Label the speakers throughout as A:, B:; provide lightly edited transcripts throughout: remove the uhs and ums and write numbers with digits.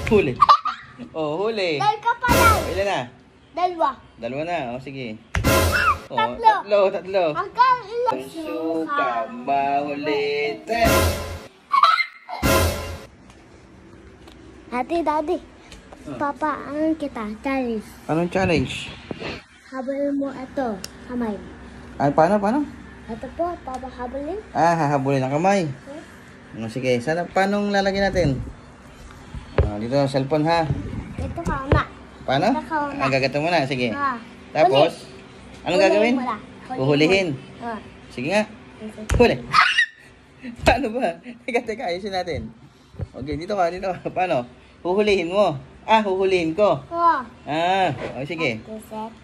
A: Huli. Oh, huli.
B: Dahil ka pa lang.
A: Ilan na?
B: Dalawa.
A: Dalawa na. O, sige. Oh,
B: Tatlo.
A: tatlo.
B: Hanggang ilang
A: Suka, mahuli.
B: Daddy. Papaan kita. Challenge.
A: Anong challenge?
B: Habulin mo ito. Kamay.
A: Ay, paano?
B: Ito po, papahabulin.
A: Hahabulin ang kamay. Sige, paano lalagyan natin? Dito ang cellphone ha.
B: Ito ka na.
A: Paano?
B: Ito ka na.
A: Gagato mo na, sige.
B: Ha.
A: Tapos, anong gagawin? Huhulihin. Sige nga. Huli. Paano ba? Teka, ayusin natin. Okay, dito ka. Paano? Huhulihin mo. Huhulihin ko. Sige.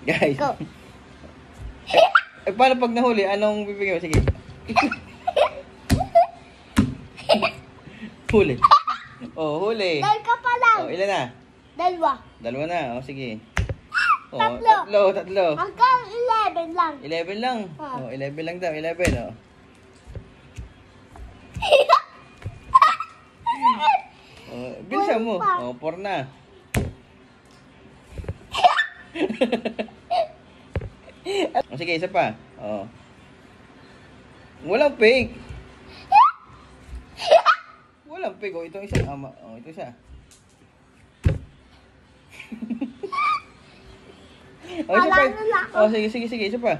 A: Guys.
B: Go.
A: Paano pag nahuli? Anong bibigyan mo? Sige. Huli. Oh, huli.
B: Dahil ka pa lang.
A: Oh, ilan na?
B: Dalawa
A: na. Oh, sige. Oh,
B: Tatlo.
A: tatlo.
B: Hanggang 11 lang.
A: 11 lang. Oh, 11 lang daw. 11, oh. Bilisan mo. Oh, 4 na. Sige, isa pa. Oh. Walang pig. Walang pig. Oh, ito isa. Ito isa. Sige, isa pa.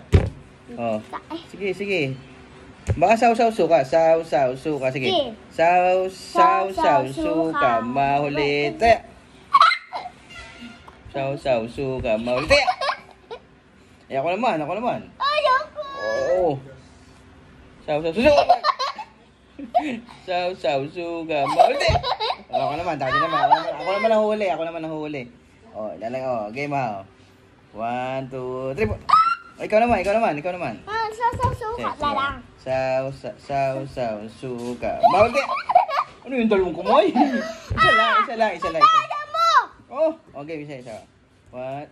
A: Sige. Baka saw suka. Sige. Saw suka. Mahuli. Saw suka. Mahuli. Ako naman.
B: Ayoko.
A: Oo. Saw suka. Saw suka. Mahuli. Ako naman. Ako naman nahuli. Oh, game ha. 1, 2, 3. Ikaw naman.
B: Suka lang.
A: Saw suka. Mahuli. Ano yung dalawang kumay? Isa lang.
B: Kaya mo!
A: Oh, okay, isa. What?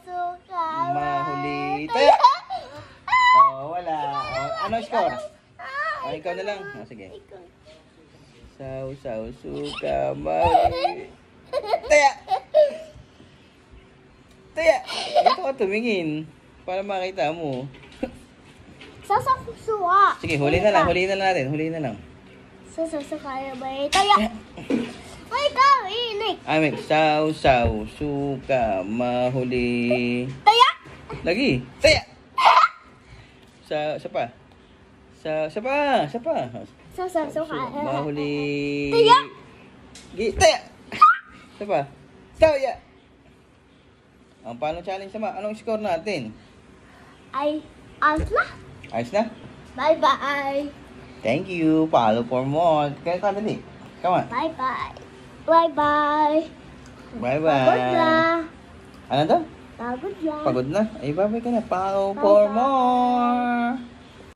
B: Suka.
A: Mahuli. Wala. Ano score? Ikaw na lang. Sige. Saw suka. Mahuli. Taya. Ito ka tumingin. Para makita mo.
B: Suka.
A: Sige, huli na lang.
B: Suka ba ito? Taya. Ay, ikaw, inik.
A: Saw suka. Mahuli.
B: Taya.
A: Lagi. Taya. Sa pa.
B: Suka.
A: Mahuli.
B: Taya.
A: Taya. Sa pa. Taya. Ang paano challenge naman? Anong score natin?
B: Ayos na. Bye-bye.
A: Thank you. Follow for more. Kaya dali. Come on.
B: Bye-bye.
A: Bye-bye.
B: Pagod na.
A: Ano to?
B: Pagod na.
A: Pagod na? Ay, bye-bye ka na. Follow for more.